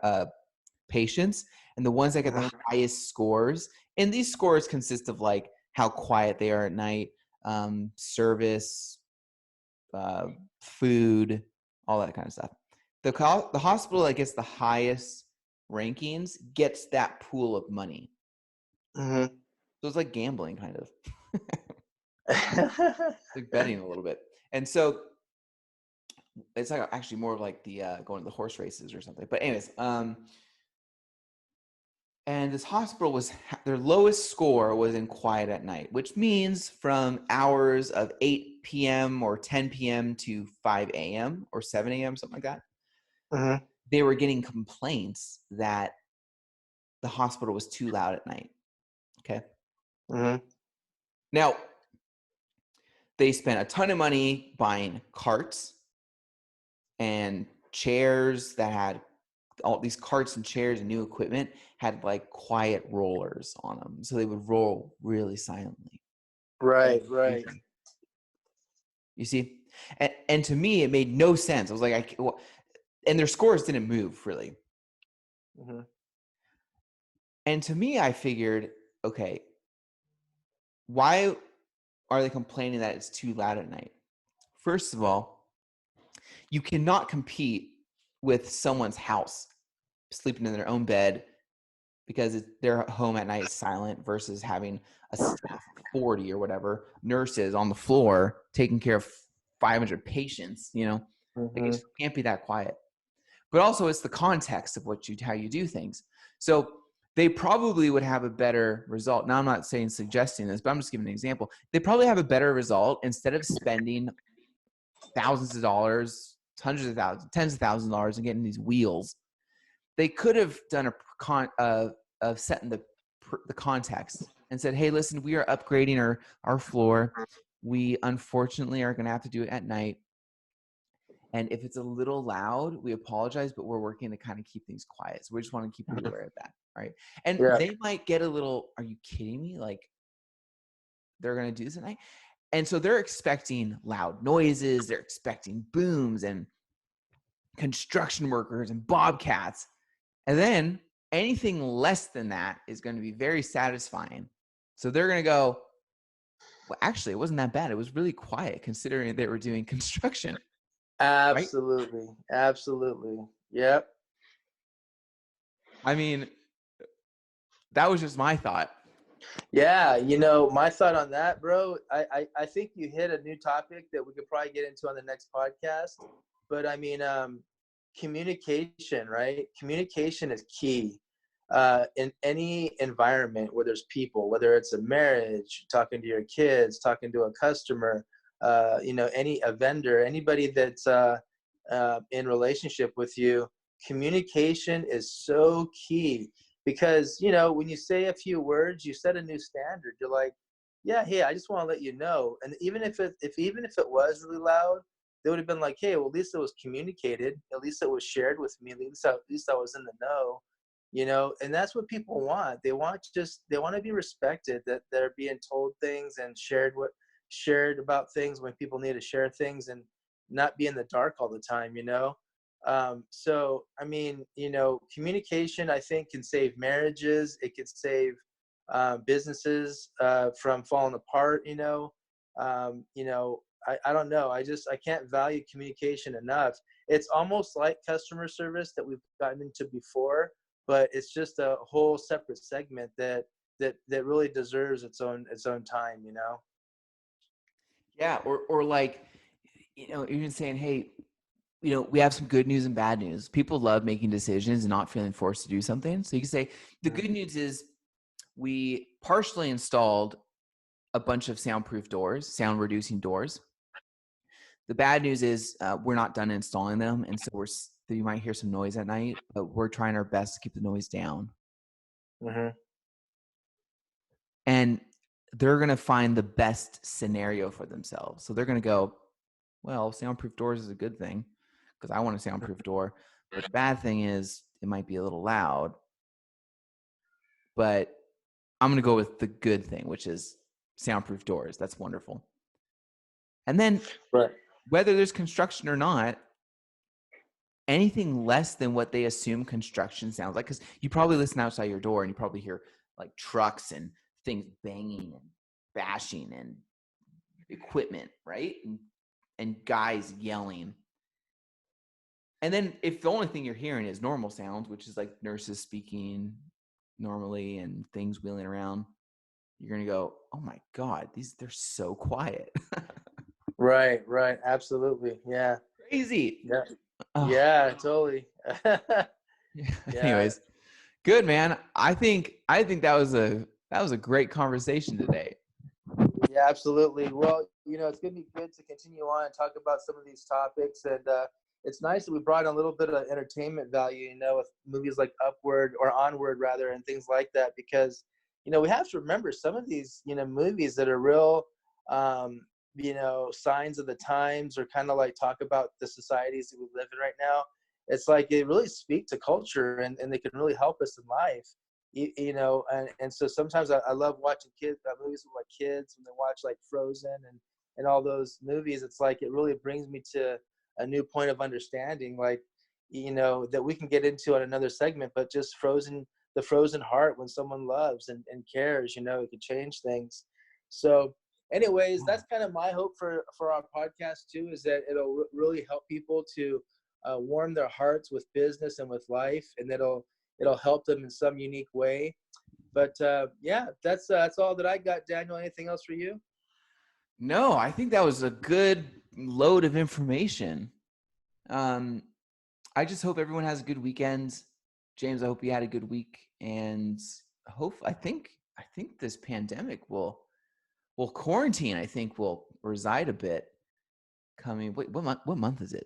their patients. And the ones that get the Mhm. highest scores, and these scores consist of like how quiet they are at night, service, uh, food, all that kind of stuff. The hospital that gets the highest rankings gets that pool of money. Mhm. So it's like gambling, kind of like betting a little bit. And so it's like actually more of like the going to the horse races or something. But anyways, and this hospital was their lowest score was in quiet at night, which means from hours of 8 p.m. or 10 p.m. to 5 a.m. or 7 a.m., something like that. Mhm. They were getting complaints that the hospital was too loud at night. Okay. Mhm. Now, they spent a ton of money buying carts and chairs that had all these carts and chairs and new equipment had like quiet rollers on them. So they would roll really silently. Right, right. Everything. You see? And to me, it made no sense. I was like, and their scores didn't move really. Mhm. And to me, I figured, okay, why are they complaining that it's too loud at night? First of all, you cannot compete with someone's house sleeping in their own bed because their home at night is silent versus having a staff of 40 or whatever nurses on the floor taking care of 500 patients. Like, it Mhm. just can't be that quiet. But also it's the context of how you do things. So they probably would have a better result. Now, I'm not suggesting this, but I'm just giving an example. They probably have a better result instead of spending thousands of dollars, hundreds of thousands, tens of thousands of dollars and getting these wheels. They could have done a set in the context and said, hey, listen, we are upgrading our floor. We unfortunately are going to have to do it at night. And if it's a little loud, we apologize, but we're working to kind of keep things quiet. So we just want to keep you aware of that. Right. And Yeah. they might get a little, are you kidding me? Like, they're going to do this at night. And so they're expecting loud noises. They're expecting booms and construction workers and bobcats. And then anything less than that is going to be very satisfying. So they're going to go, well, actually, it wasn't that bad. It was really quiet considering they were doing construction. Right. Absolutely. Absolutely. Yep. I mean, that was just my thought. Yeah, my thought on that, bro, I think you hit a new topic that we could probably get into on the next podcast. But I mean, communication, right? Communication is key in any environment where there's people, whether it's a marriage, talking to your kids, talking to a customer. a vendor, anybody that's in relationship with you, communication is so key. Because when you say a few words, you set a new standard. You're like, yeah, hey, I just want to let you know. And even if it was really loud, they would have been like, hey, well, at least it was communicated, at least it was shared with me, at least I was in the know. And that's what people want. They want to be respected, that they're being told things and shared about things when people need to share things, and not be in the dark all the time. So I mean, communication, I think, can save marriages. It can save businesses from falling apart. I don't know. I can't value communication enough. It's almost like customer service that we've gotten into before, but it's just a whole separate segment that really deserves its own time. Yeah, or like, even saying, hey, we have some good news and bad news. People love making decisions and not feeling forced to do something. So you can say the good news is we partially installed a bunch of soundproof doors, sound reducing doors. The bad news is we're not done installing them, and so you might hear some noise at night, but we're trying our best to keep the noise down. Mm-hmm. And they're going to find the best scenario for themselves. So they're going to go, well, soundproof doors is a good thing because I want a soundproof door. But the bad thing is it might be a little loud. But I'm going to go with the good thing, which is soundproof doors. That's wonderful. And then Right. whether there's construction or not, anything less than what they assume construction sounds like, because you probably listen outside your door and you probably hear like trucks and things banging and bashing and equipment, right? And guys yelling. And then if the only thing you're hearing is normal sounds, which is like nurses speaking normally and things wheeling around, you're going to go, oh my God, they're so quiet. Right. Absolutely. Yeah. Crazy. Yeah. Oh, Yeah, totally. Yeah. anyways, good, man. I think that was a great conversation today. Yeah, absolutely. Well, it's going to be good to continue on and talk about some of these topics. And it's nice that we brought in a little bit of entertainment value, with movies like Upward or Onward, rather, and things like that, because, we have to remember some of these, movies that are real, signs of the times, or kind of like talk about the societies that we live in right now. It's like they really speak to culture, and they can really help us in life. And so sometimes I love watching movies with my kids when they watch like Frozen and all those movies. It's like it really brings me to a new point of understanding, like, that we can get into on another segment, but just the frozen heart when someone loves and cares, it could change things. So anyways, that's kind of my hope for our podcast too, is that it'll really help people to warm their hearts with business and with life, and it'll help them in some unique way. But yeah, that's all that I got. Daniel, anything else for you? No, I think that was a good load of information. I just hope everyone has a good weekend. James, I hope you had a good week, and I think this pandemic will quarantine. I think will reside a bit. Coming. Wait, what month is it?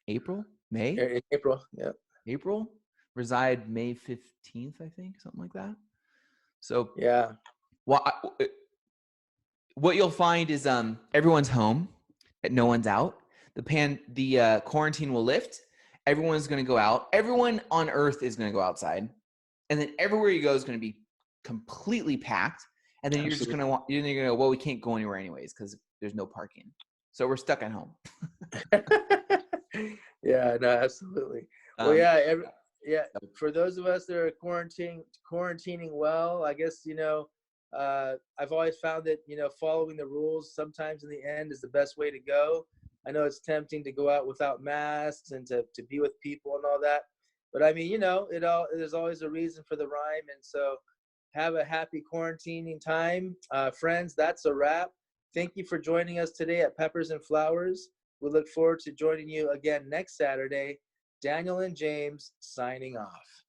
April, May, In April. Yeah. April. Reside May 15th, I think, something like that. So, Yeah. well, what you'll find is everyone's home, no one's out. The quarantine will lift. Everyone's going to go out. Everyone on Earth is going to go outside, and then everywhere you go is going to be completely packed. And then you're just going to you're going to go, well, we can't go anywhere anyways because there's no parking, so we're stuck at home. Yeah. No. Absolutely. Well. Um, Yeah. Yeah. For those of us that are quarantining well, I guess I've always found that following the rules sometimes in the end is the best way to go. I know it's tempting to go out without masks and to be with people and all that, but I mean, there's always a reason for the rhyme. And so have a happy quarantining time, friends. That's a wrap. Thank you for joining us today at Peppers and Flowers. We look forward to joining you again next Saturday. Daniel and James signing off.